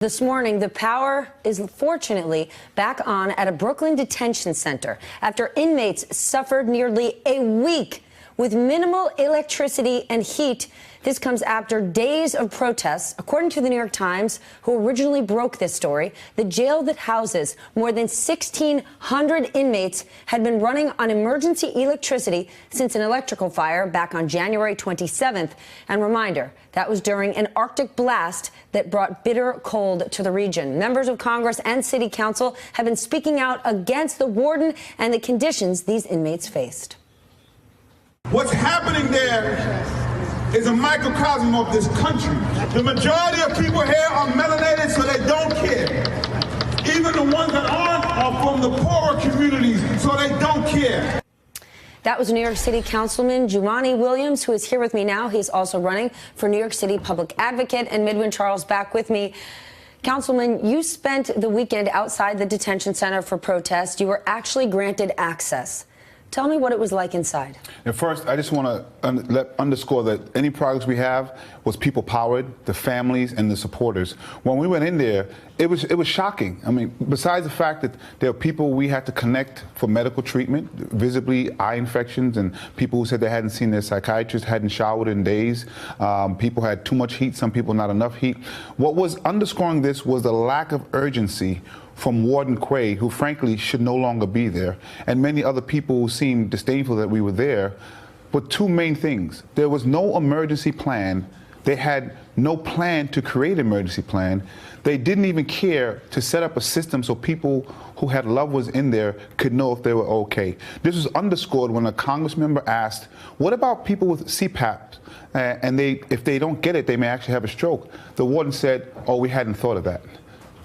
This morning, the power is fortunately back on at a Brooklyn detention center after inmates suffered nearly a week with minimal electricity and heat. This comes after days of protests. According to the New York Times, who originally broke this story, the jail that houses more than 1,600 inmates had been running on emergency electricity since an electrical fire back on January 27th. And reminder, that was during an Arctic blast that brought bitter cold to the region. Members of Congress and City Council have been speaking out against the warden and the conditions these inmates faced. What's happening there is a microcosm of this country. The majority of people here are melanated, so they don't care. Even the ones that aren't are from the poorer communities, so they don't care. That was New York City Councilman Jumaane Williams, who is here with me now. He's also running for New York City Public Advocate. And Midwin Charles back with me. Councilman, you spent the weekend outside the detention center for protest. You were actually granted access. Tell me what it was like inside. And first, I just want to underscore that any progress we have was people-powered, the families and the supporters. When we went in there, it was shocking. I mean, besides the fact that there are people we had to connect for medical treatment, visibly eye infections, and people who said they hadn't seen their psychiatrist, hadn't showered in days. People had too much heat, some people not enough heat. What was underscoring this was the lack of urgency from Warden Quay, who frankly should no longer be there, and many other people who seemed disdainful that we were there. But two main things: there was no emergency plan. They had no plan to create an emergency plan. They didn't even care to set up a system so people who had loved ones in there could know if they were okay. This was underscored when a Congress member asked, what about people with CPAP? And if they don't get it, they may actually have a stroke. The warden said, oh, we hadn't thought of that.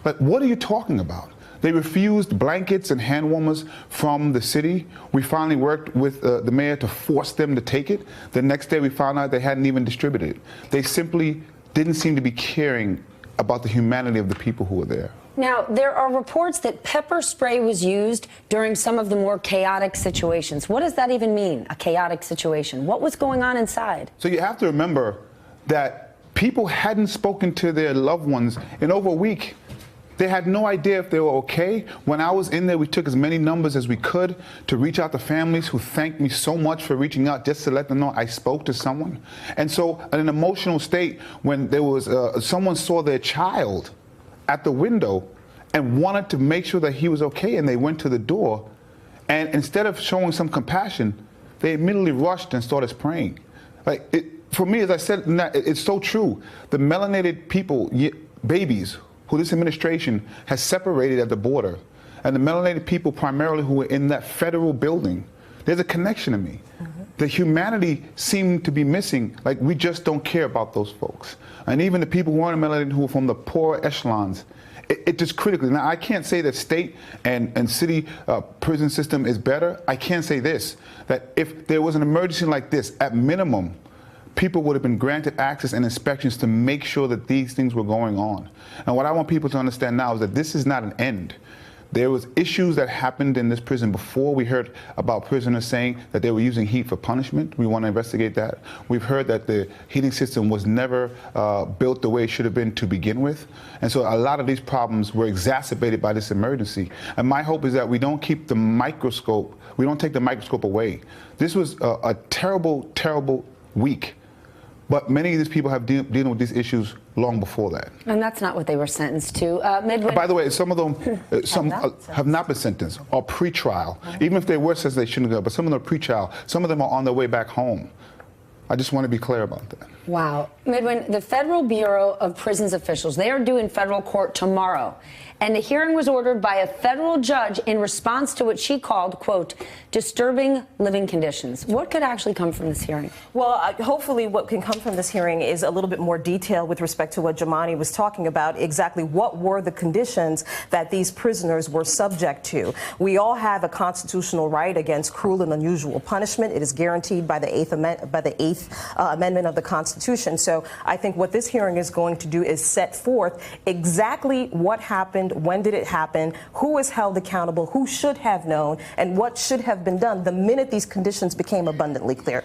But what are you talking about? They refused blankets and hand warmers from the city. We finally worked with the mayor to force them to take it. The next day we found out they hadn't even distributed it. They simply didn't seem to be caring about the humanity of the people who were there. Now, there are reports that pepper spray was used during some of the more chaotic situations. What does that even mean, a chaotic situation? What was going on inside? So you have to remember that people hadn't spoken to their loved ones in over a week. They had no idea if they were okay. When I was in there, we took as many numbers as we could to reach out to families who thanked me so much for reaching out just to let them know I spoke to someone. And so in an emotional state, when there was someone saw their child at the window and wanted to make sure that he was okay, and they went to the door, and instead of showing some compassion, they immediately rushed and started praying. For me, as I said, it's so true. The melanated people, babies, who this administration has separated at the border, and the melanated people primarily who were in that federal building, there's a connection to me. The humanity seemed to be missing. Like, we just don't care about those folks. And even the people who aren't melanated, who are from the poor echelons, it just critically. Now, I can't say that state and city prison system is better. I can say this, that if there was an emergency like this, at minimum, people would have been granted access and inspections to make sure that these things were going on. And what I want people to understand now is that this is not an end. There was issues that happened in this prison before. We heard about prisoners saying that they were using heat for punishment. We want to investigate that. We've heard that the heating system was never built the way it should have been to begin with. And so a lot of these problems were exacerbated by this emergency. And my hope is that we don't keep the microscope, we don't take the microscope away. This was a terrible, terrible week. But many of these people have dealing with these issues long before that. And that's not what they were sentenced to. By the way, some of them have not been sentenced or pre-trial. Even if they were sentenced, they shouldn't go. But some of them are pre-trial. Some of them are on their way back home. I just want to be clear about that. Wow. Midwin, the Federal Bureau of Prisons officials, they are due in federal court tomorrow. And the hearing was ordered by a federal judge in response to what she called, quote, disturbing living conditions. What could actually come from this hearing? Well, hopefully what can come from this hearing is a little bit more detail with respect to what Jumaane was talking about, exactly what were the conditions that these prisoners were subject to. We all have a constitutional right against cruel and unusual punishment. It is guaranteed by the Eighth Amendment of the Constitution. So I think what this hearing is going to do is set forth exactly what happened, when did it happen, who is held accountable, who should have known, and what should have been done the minute these conditions became abundantly clear.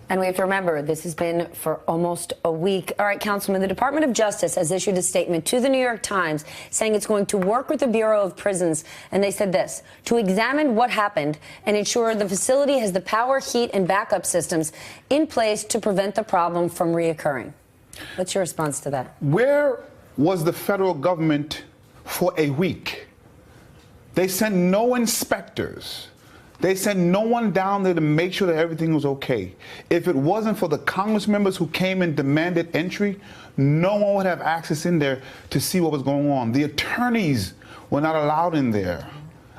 And we have to remember, this has been for almost a week. All right, Councilman, the Department of Justice has issued a statement to the New York Times saying it's going to work with the Bureau of Prisons, and they said this, to examine what happened and ensure the facility has the power, heat, and backup systems in place to prevent the problem from reoccurring. What's your response to that? Where was the federal government for a week? They sent no inspectors. They sent no one down there to make sure that everything was okay. If it wasn't for the Congress members who came and demanded entry, no one would have access in there to see what was going on. The attorneys were not allowed in there.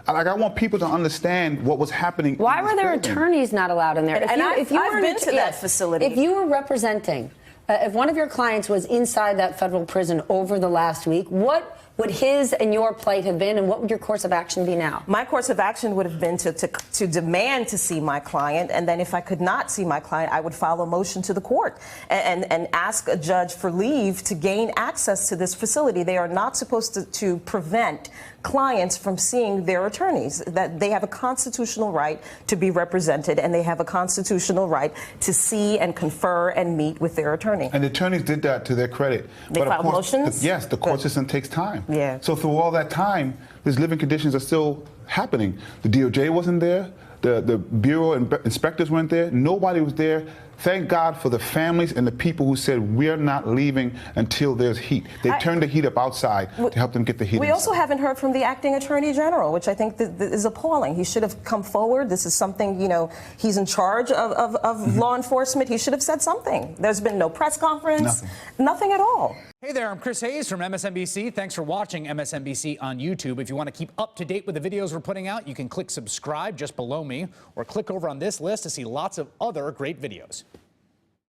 Like, I want people to understand what was happening. Why were there attorneys not allowed in there? I've been to that facility. If you were representing, if one of your clients was inside that federal prison over the last week, what would his and your plight have been, and what would your course of action be now? My course of action would have been to demand to see my client, and then if I could not see my client, I would file a motion to the court and ask a judge for leave to gain access to this facility. They are not supposed to prevent clients from seeing their attorneys. That they have a constitutional right to be represented, and they have a constitutional right to see and confer and meet with their attorney. And the attorneys did that to their credit. They filed motions? Yes, the court system takes time. Yeah. So through all that time, these living conditions are still happening. The DOJ wasn't there. The Bureau inspectors weren't there. Nobody was there. Thank God for the families and the people who said, we're not leaving until there's heat. They turned the heat up outside to help them get the heat. We also haven't heard from the acting attorney general, which I think is appalling. He should have come forward. This is something, you know, he's in charge of law enforcement. He should have said something. There's been no press conference, nothing at all. Hey there, I'm Chris Hayes from MSNBC. Thanks for watching MSNBC on YouTube. If you want to keep up to date with the videos we're putting out, you can click subscribe just below me or click over on this list to see lots of other great videos.